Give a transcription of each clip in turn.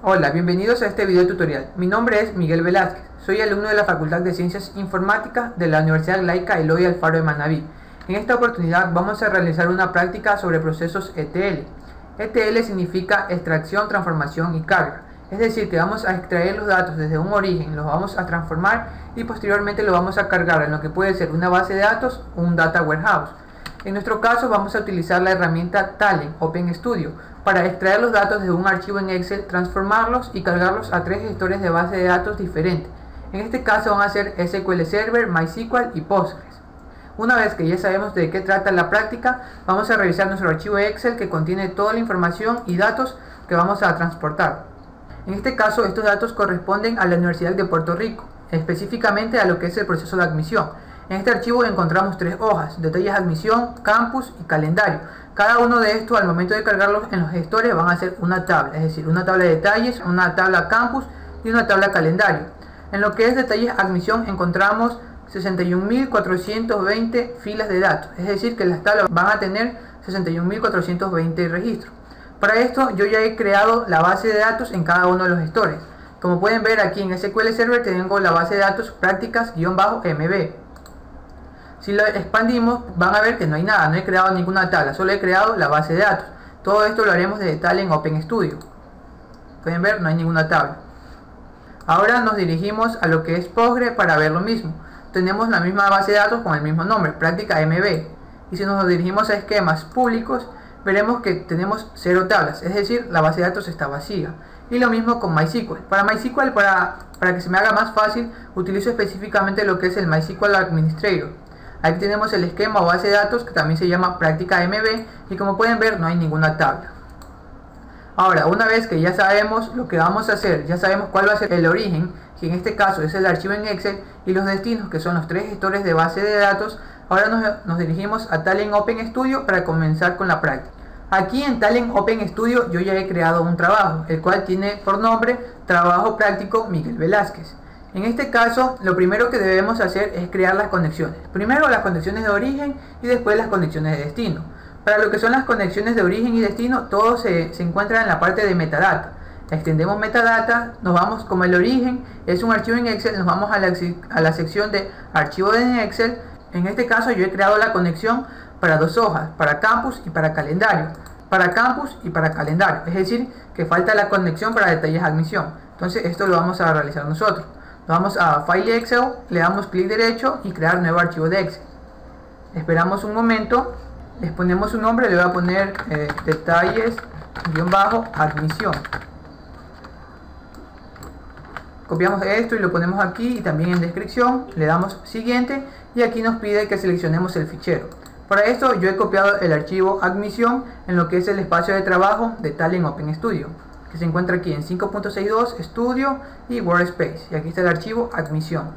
Hola, bienvenidos a este video tutorial. Mi nombre es Miguel Velázquez, soy alumno de la Facultad de Ciencias Informáticas de la Universidad Laica Eloy Alfaro de Manabí. En esta oportunidad vamos a realizar una práctica sobre procesos ETL. ETL significa extracción, transformación y carga. Es decir, que vamos a extraer los datos desde un origen, los vamos a transformar y posteriormente los vamos a cargar en lo que puede ser una base de datos o un data warehouse. En nuestro caso vamos a utilizar la herramienta Talend Open Studio para extraer los datos de un archivo en Excel, transformarlos y cargarlos a tres gestores de base de datos diferentes. En este caso van a ser SQL Server, MySQL y Postgres. Una vez que ya sabemos de qué trata la práctica, vamos a revisar nuestro archivo Excel que contiene toda la información y datos que vamos a transportar. En este caso estos datos corresponden a la Universidad de Puerto Rico, específicamente a lo que es el proceso de admisión. En este archivo encontramos tres hojas: detalles de admisión, campus y calendario. Cada uno de estos, al momento de cargarlos en los gestores, van a ser una tabla, es decir, una tabla de detalles, una tabla campus y una tabla calendario. En lo que es detalles de admisión encontramos 61.420 filas de datos, es decir, que las tablas van a tener 61.420 registros. Para esto yo ya he creado la base de datos en cada uno de los gestores. Como pueden ver aquí en SQL Server tengo la base de datos prácticas-mb. Si lo expandimos van a ver que no hay nada, no he creado ninguna tabla, solo he creado la base de datos. Todo esto lo haremos de Talend Open Studio. Pueden ver, no hay ninguna tabla. Ahora nos dirigimos a lo que es Postgres para ver lo mismo. Tenemos la misma base de datos con el mismo nombre, práctica-mb. Y si nos dirigimos a esquemas públicos, veremos que tenemos 0 tablas, es decir, la base de datos está vacía. Y lo mismo con MySQL. Para MySQL, para que se me haga más fácil, utilizo específicamente lo que es el MySQL Administrator. Aquí tenemos el esquema o base de datos que también se llama práctica-mb y como pueden ver no hay ninguna tabla. Ahora, una vez que ya sabemos lo que vamos a hacer, ya sabemos cuál va a ser el origen, que en este caso es el archivo en Excel, y los destinos, que son los tres gestores de base de datos, ahora nos dirigimos a Talend Open Studio para comenzar con la práctica. Aquí en Talend Open Studio yo ya he creado un trabajo, el cual tiene por nombre Trabajo Práctico Miguel Velázquez. En este caso, lo primero que debemos hacer es crear las conexiones. Primero las conexiones de origen y después las conexiones de destino. Para lo que son las conexiones de origen y destino, todo se encuentra en la parte de metadata. Extendemos metadata, nos vamos como el origen, es un archivo en Excel, nos vamos a la sección de archivos en Excel. En este caso yo he creado la conexión para dos hojas, para campus y para calendario. Para campus y para calendario, es decir, que falta la conexión para detalles de admisión. Entonces esto lo vamos a realizar nosotros. Vamos a File Excel, le damos clic derecho y crear nuevo archivo de Excel. Esperamos un momento, les ponemos un nombre, le voy a poner detalles-admisión. Copiamos esto y lo ponemos aquí y también en descripción, le damos siguiente y aquí nos pide que seleccionemos el fichero. Para esto yo he copiado el archivo admisión en lo que es el espacio de trabajo de Talend Open Studio, que se encuentra aquí en 5.62, Studio y Workspace, y aquí está el archivo admisión.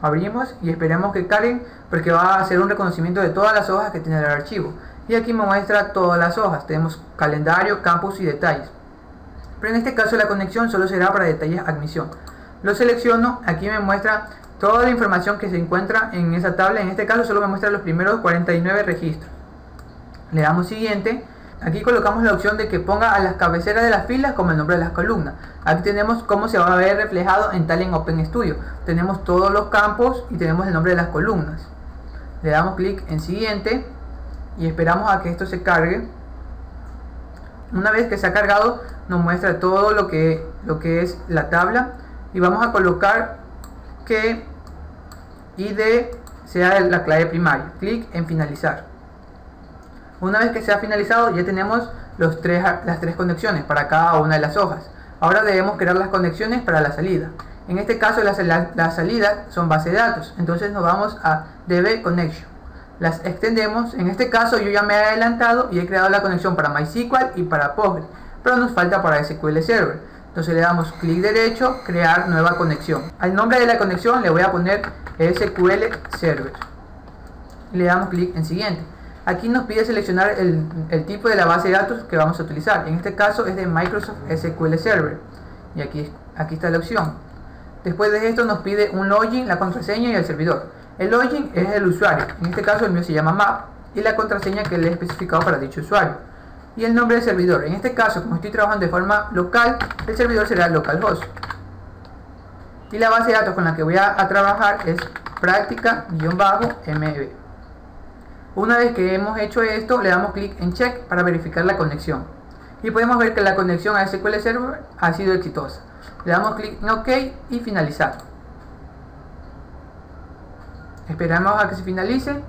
Abrimos y esperamos que carguen porque va a hacer un reconocimiento de todas las hojas que tiene el archivo, y aquí me muestra todas las hojas, tenemos calendario, campus y detalles, pero en este caso la conexión solo será para detalles admisión. Lo selecciono, aquí me muestra toda la información que se encuentra en esa tabla, en este caso solo me muestra los primeros 49 registros. Le damos siguiente. Aquí colocamos la opción de que ponga a las cabeceras de las filas como el nombre de las columnas. Aquí tenemos cómo se va a ver reflejado en Talend Open Studio. Tenemos todos los campos y tenemos el nombre de las columnas. Le damos clic en siguiente y esperamos a que esto se cargue. Una vez que se ha cargado nos muestra todo lo que es la tabla y vamos a colocar que ID sea la clave primaria. Clic en finalizar. Una vez que se ha finalizado ya tenemos las tres conexiones para cada una de las hojas. Ahora debemos crear las conexiones para la salida. En este caso las salidas son base de datos, entonces nos vamos a DB Connection. Las extendemos, en este caso yo ya me he adelantado y he creado la conexión para MySQL y para Postgres, pero nos falta para SQL Server. Entonces le damos clic derecho, crear nueva conexión. Al nombre de la conexión le voy a poner SQL Server. Y le damos clic en siguiente. Aquí nos pide seleccionar el tipo de la base de datos que vamos a utilizar. En este caso es de Microsoft SQL Server. Y aquí está la opción. Después de esto nos pide un login, la contraseña y el servidor. El login es el usuario. En este caso el mío se llama Map. Y la contraseña que le he especificado para dicho usuario. y el nombre del servidor. En este caso, como estoy trabajando de forma local, el servidor será localhost. Y la base de datos con la que voy a trabajar es práctica-mb. Una vez que hemos hecho esto, le damos clic en check para verificar la conexión. Y podemos ver que la conexión a SQL Server ha sido exitosa. Le damos clic en OK y finalizar. Esperamos a que se finalice.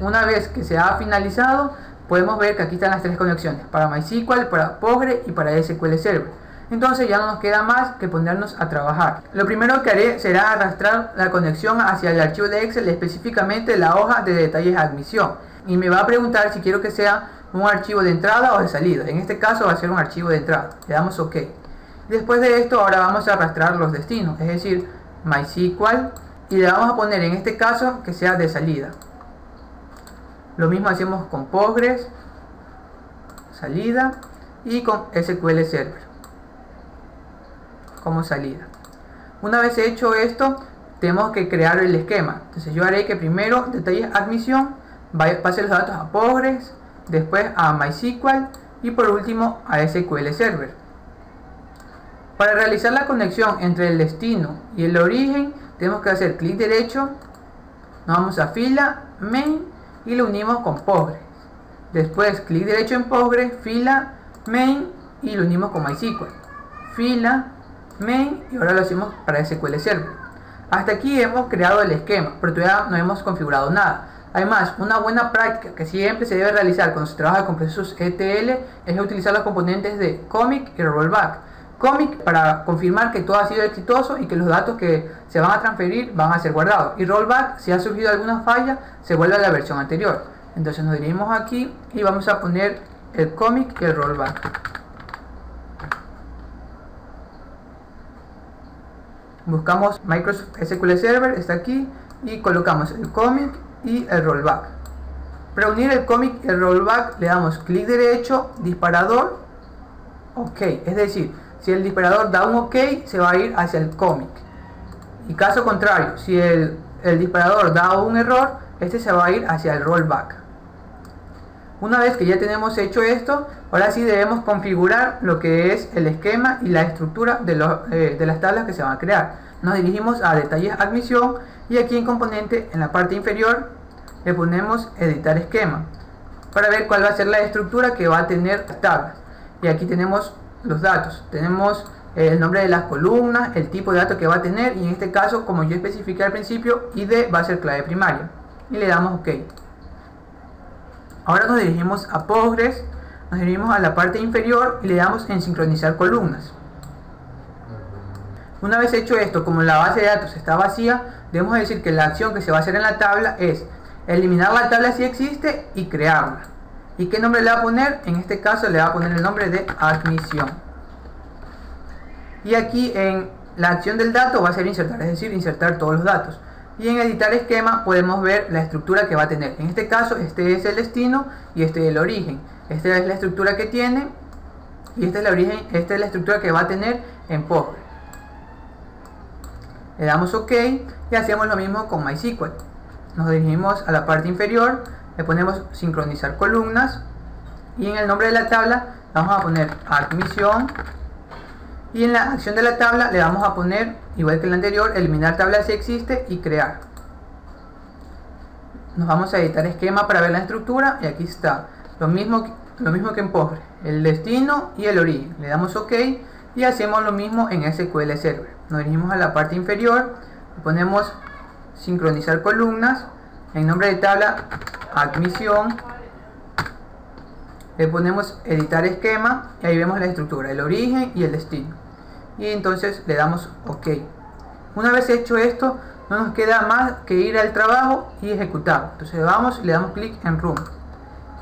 Una vez que se ha finalizado, podemos ver que aquí están las tres conexiones, para MySQL, para Postgre y para SQL Server. Entonces ya no nos queda más que ponernos a trabajar. Lo primero que haré será arrastrar la conexión hacia el archivo de Excel, específicamente la hoja de detalles de admisión. Y me va a preguntar si quiero que sea un archivo de entrada o de salida. En este caso va a ser un archivo de entrada. Le damos OK. Después de esto, ahora vamos a arrastrar los destinos, es decir, MySQL, y le vamos a poner en este caso que sea de salida. Lo mismo hacemos con Postgres, salida, y con SQL Server como salida. Una vez hecho esto, tenemos que crear el esquema. Entonces yo haré que primero detalles admisión pase los datos a Postgres, después a MySQL y por último a SQL Server. Para realizar la conexión entre el destino y el origen, tenemos que hacer clic derecho, nos vamos a fila, main y lo unimos con Postgres. Después clic derecho en Postgres, fila, main y lo unimos con MySQL. Fila, main y ahora lo hacemos para SQL Server. Hasta aquí hemos creado el esquema, pero todavía no hemos configurado nada. Además, una buena práctica que siempre se debe realizar cuando se trabaja con procesos ETL es utilizar los componentes de commit y rollback. Commit para confirmar que todo ha sido exitoso y que los datos que se van a transferir van a ser guardados. Y rollback, si ha surgido alguna falla, se vuelve a la versión anterior. Entonces nos dirigimos aquí y vamos a poner el commit y el rollback. Buscamos Microsoft SQL Server, está aquí, y colocamos el commit y el rollback. Para unir el commit y el rollback le damos clic derecho, disparador, OK. Es decir, si el disparador da un OK, se va a ir hacia el commit. Y caso contrario, si el disparador da un error, este se va a ir hacia el rollback. Una vez que ya tenemos hecho esto, ahora sí debemos configurar lo que es el esquema y la estructura de las tablas que se van a crear. Nos dirigimos a detalles admisión y aquí en componente, en la parte inferior, le ponemos editar esquema para ver cuál va a ser la estructura que va a tener las tablas. Y aquí tenemos los datos, tenemos el nombre de las columnas, el tipo de datos que va a tener, y en este caso, como yo especifiqué al principio, ID va a ser clave primaria y le damos OK. Ahora nos dirigimos a Postgres, nos dirigimos a la parte inferior y le damos en sincronizar columnas. Una vez hecho esto, como la base de datos está vacía, debemos decir que la acción que se va a hacer en la tabla es eliminar la tabla si existe y crearla. ¿Y qué nombre le va a poner? En este caso le va a poner el nombre de admisión. Y aquí en la acción del dato va a ser insertar, es decir, insertar todos los datos. Y en editar esquema podemos ver la estructura que va a tener. En este caso, este es el destino y este es el origen. Esta es la estructura que tiene y esta es la estructura que va a tener en Postgres. Le damos OK y hacemos lo mismo con MySQL. Nos dirigimos a la parte inferior, le ponemos sincronizar columnas y en el nombre de la tabla vamos a poner admisión. Y en la acción de la tabla le vamos a poner, igual que el anterior, eliminar tabla si existe y crear. Nos vamos a editar esquema para ver la estructura y aquí está lo mismo que en Postgres, el destino y el origen. Le damos OK y hacemos lo mismo en SQL Server. Nos dirigimos a la parte inferior, le ponemos sincronizar columnas, en nombre de tabla admisión, le ponemos editar esquema y ahí vemos la estructura, el origen y el destino. Y entonces le damos OK. Una vez hecho esto, no nos queda más que ir al trabajo y ejecutar. Entonces vamos y le damos clic en Run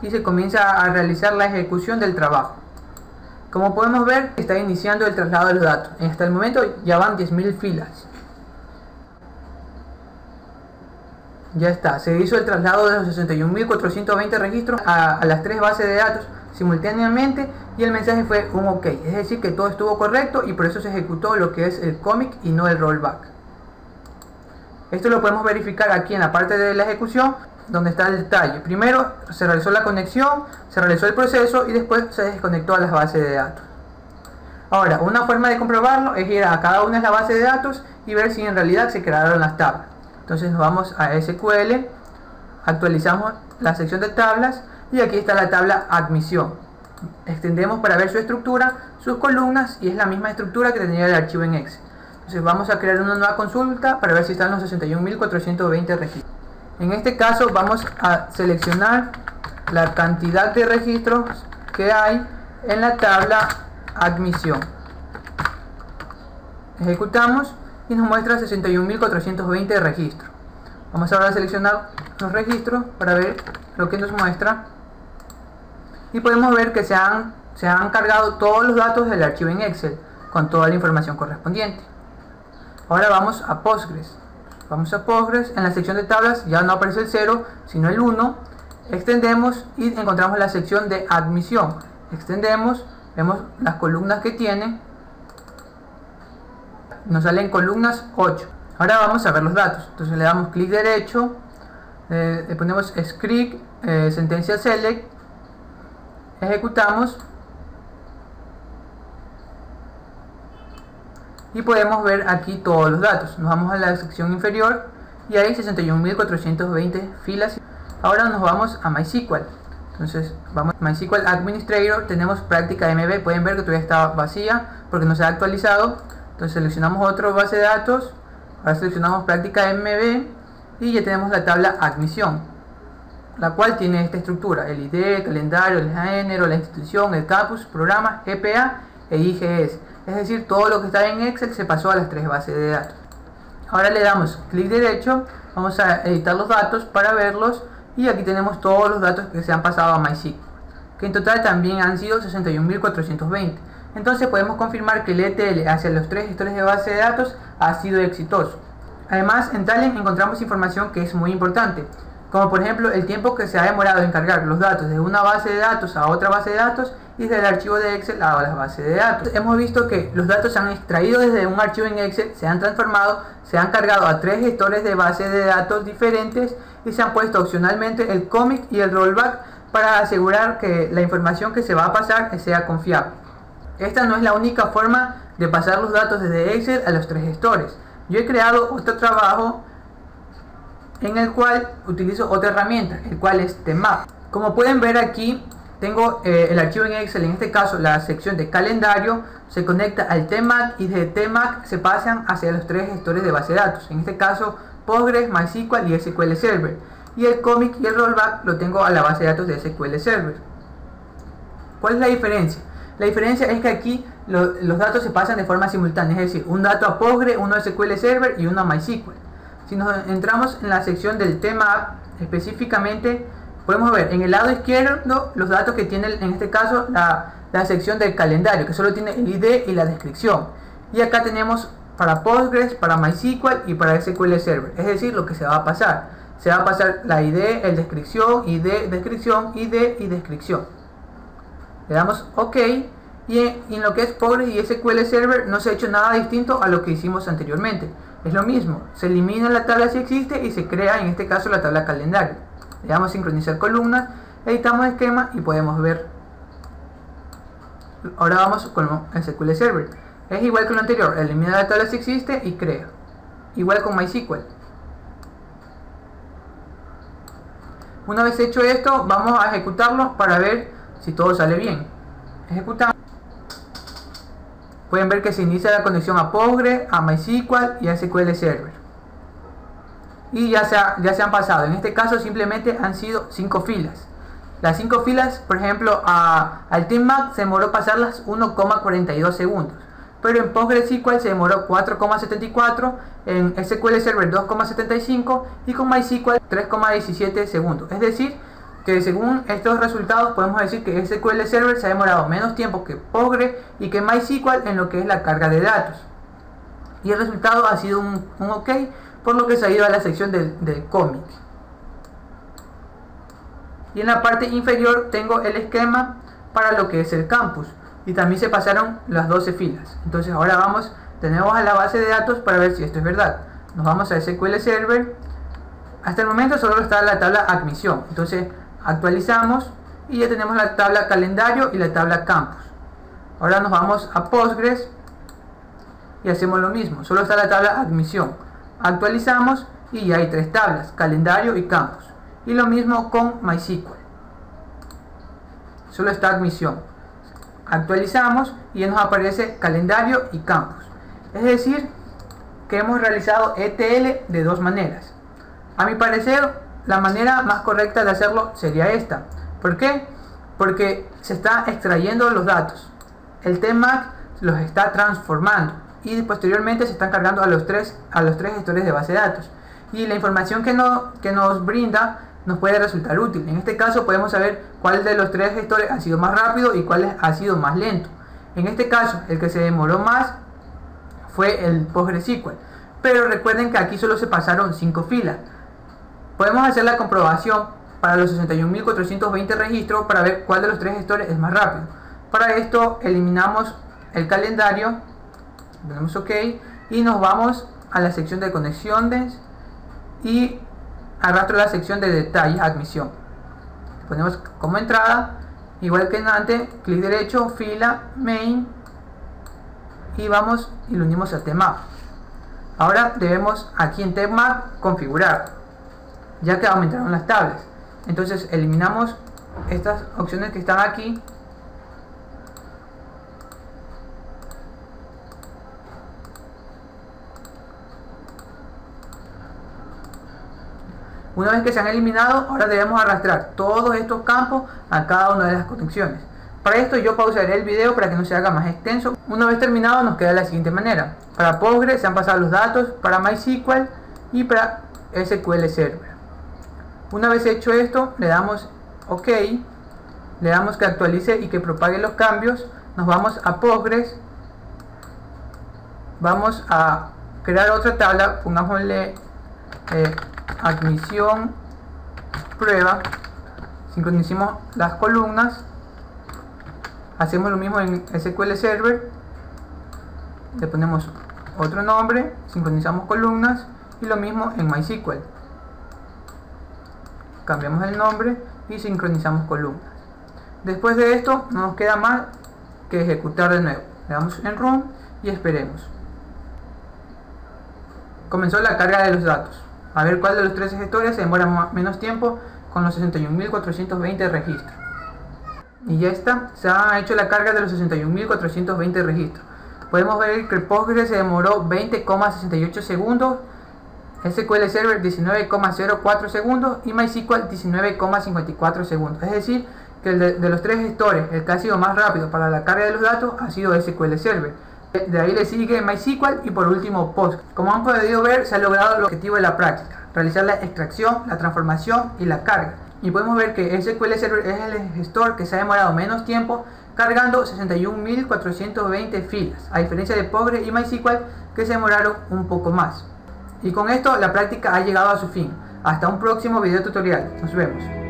y se comienza a realizar la ejecución del trabajo. Como podemos ver, está iniciando el traslado de los datos. Hasta el momento ya van 10.000 filas. Ya está, se hizo el traslado de los 61.420 registros a las tres bases de datos simultáneamente y el mensaje fue un OK, es decir que todo estuvo correcto y por eso se ejecutó lo que es el commit y no el rollback. Esto lo podemos verificar aquí en la parte de la ejecución donde está el detalle. Primero se realizó la conexión, se realizó el proceso y después se desconectó a las bases de datos. Ahora, una forma de comprobarlo es ir a cada una de las bases de datos y ver si en realidad se crearon las tablas. Entonces nos vamos a SQL, actualizamos la sección de tablas y aquí está la tabla admisión. Extendemos para ver su estructura, sus columnas, y es la misma estructura que tenía el archivo en Excel. Entonces vamos a crear una nueva consulta para ver si están los 61.420 registros. En este caso vamos a seleccionar la cantidad de registros que hay en la tabla admisión. Ejecutamos y nos muestra 61.420 registros. Vamos ahora a seleccionar los registros para ver lo que nos muestra. Y podemos ver que se han cargado todos los datos del archivo en Excel con toda la información correspondiente. Ahora vamos a Postgres. Vamos a Postgres, en la sección de tablas ya no aparece el 0 sino el 1. Extendemos y encontramos la sección de admisión. Extendemos, vemos las columnas que tiene. Nos salen columnas 8. Ahora vamos a ver los datos. Entonces le damos clic derecho, le ponemos script, sentencia select, ejecutamos y podemos ver aquí todos los datos. Nos vamos a la sección inferior y hay 61.420 filas. Ahora nos vamos a MySQL. Entonces vamos a MySQL Administrator, tenemos práctica MB, pueden ver que todavía está vacía porque no se ha actualizado. Entonces seleccionamos otra base de datos, ahora seleccionamos práctica MB y ya tenemos la tabla admisión, la cual tiene esta estructura: el ID, el calendario, el género, la institución, el campus, programa, GPA e IGS. Es decir, todo lo que está en Excel se pasó a las tres bases de datos. Ahora le damos clic derecho, vamos a editar los datos para verlos y aquí tenemos todos los datos que se han pasado a MySQL, que en total también han sido 61.420. Entonces podemos confirmar que el ETL hacia los tres gestores de base de datos ha sido exitoso. Además, en Talend encontramos información que es muy importante, como por ejemplo el tiempo que se ha demorado en cargar los datos de una base de datos a otra base de datos y desde el archivo de Excel a las bases de datos. Hemos visto que los datos se han extraído desde un archivo en Excel, se han transformado, se han cargado a tres gestores de base de datos diferentes y se han puesto opcionalmente el commit y el rollback para asegurar que la información que se va a pasar sea confiable. Esta no es la única forma de pasar los datos desde Excel a los tres gestores. Yo he creado otro trabajo en el cual utilizo otra herramienta, el cual es Tmap. Como pueden ver aquí, tengo el archivo en Excel, en este caso la sección de calendario, se conecta al Tmap y desde Tmap se pasan hacia los tres gestores de base de datos, en este caso Postgres, MySQL y SQL Server. Y el commit y el rollback lo tengo a la base de datos de SQL Server. ¿Cuál es la diferencia? La diferencia es que aquí los datos se pasan de forma simultánea, es decir, un dato a Postgres, uno a SQL Server y uno a MySQL. Si nos entramos en la sección del Tmap específicamente, podemos ver en el lado izquierdo los datos que tiene en este caso la sección del calendario, que solo tiene el ID y la descripción. Y acá tenemos para Postgres, para MySQL y para SQL Server, es decir, lo que se va a pasar. Se va a pasar la ID, el descripción, ID, descripción, ID y descripción. Le damos OK y en lo que es Postgres y SQL Server no se ha hecho nada distinto a lo que hicimos anteriormente. Es lo mismo, se elimina la tabla si existe y se crea en este caso la tabla calendario. Le damos sincronizar columnas, editamos esquema y podemos ver. Ahora vamos con SQL Server. Es igual que lo anterior, elimina la tabla si existe y crea. Igual con MySQL. Una vez hecho esto, vamos a ejecutarlo para ver si todo sale bien. Ejecutamos. Pueden ver que se inicia la conexión a Postgres, a MySQL y a SQL Server. Y ya se han pasado. En este caso simplemente han sido 5 filas. Las 5 filas, por ejemplo, al Tmap se demoró pasarlas 1,42 segundos. Pero en PostgreSQL se demoró 4,74, en SQL Server 2,75 y con MySQL 3,17 segundos. Es decir, que según estos resultados podemos decir que SQL Server se ha demorado menos tiempo que Postgres y que MySQL en lo que es la carga de datos. Y el resultado ha sido un OK, por lo que se ha ido a la sección del commit. Y en la parte inferior tengo el esquema para lo que es el campus. Y también se pasaron las 12 filas. Entonces ahora vamos, tenemos a la base de datos para ver si esto es verdad. Nos vamos a SQL Server, Hasta el momento solo está la tabla admisión, entonces actualizamos y ya tenemos la tabla calendario y la tabla campus. Ahora nos vamos a Postgres y hacemos lo mismo, solo está la tabla admisión, actualizamos y ya hay tres tablas, calendario y campus. Y lo mismo con MySQL, solo está admisión, actualizamos y ya nos aparece calendario y campus. Es decir, que hemos realizado ETL de dos maneras. A mi parecer, la manera más correcta de hacerlo sería esta. ¿Por qué? Porque se está extrayendo los datos, el tmag los está transformando y posteriormente se están cargando a los tres gestores de base de datos, y la información que nos brinda nos puede resultar útil. En este caso podemos saber cuál de los tres gestores ha sido más rápido y cuál ha sido más lento. En este caso el que se demoró más fue el PostgreSQL, pero recuerden que aquí solo se pasaron 5 filas. Podemos hacer la comprobación para los 61.420 registros para ver cuál de los tres gestores es más rápido. Para esto eliminamos el calendario, ponemos OK y nos vamos a la sección de conexiones y arrastro la sección de detalle admisión. Ponemos como entrada, igual que en antes, clic derecho, fila, main y vamos y lo unimos a tmag. Ahora debemos aquí en tmag configurar, ya que aumentaron las tablas. Entonces eliminamos estas opciones que están aquí Una vez que se han eliminado, ahora debemos arrastrar todos estos campos a cada una de las conexiones. Para esto yo pausaré el video para que no se haga más extenso. Una vez terminado nos queda de la siguiente manera. Para Postgres se han pasado los datos, para MySQL y para SQL Server. Una vez hecho esto, le damos OK, le damos que actualice y que propague los cambios. Nos vamos a Postgres, vamos a crear otra tabla, pongámosle admisión prueba, sincronicemos las columnas, hacemos lo mismo en SQL Server, le ponemos otro nombre, sincronizamos columnas y lo mismo en MySQL, cambiamos el nombre y sincronizamos columnas. Después de esto no nos queda más que ejecutar de nuevo, le damos en Run y esperemos. Comenzó la carga de los datos. A ver cuál de los tres gestores se demora menos tiempo con los 61.420 registros. Y ya está, se ha hecho la carga de los 61.420 registros. Podemos ver que el Postgres se demoró 20,68 segundos, SQL Server 19,04 segundos y MySQL 19,54 segundos. Es decir, que de los tres gestores, el que ha sido más rápido para la carga de los datos ha sido SQL Server. De ahí le sigue MySQL y por último Postgres. Como han podido ver, se ha logrado el objetivo de la práctica: realizar la extracción, la transformación y la carga. Y podemos ver que SQL Server es el gestor que se ha demorado menos tiempo cargando 61.420 filas, a diferencia de Postgres y MySQL que se demoraron un poco más. Y con esto la práctica ha llegado a su fin. Hasta un próximo video tutorial. Nos vemos.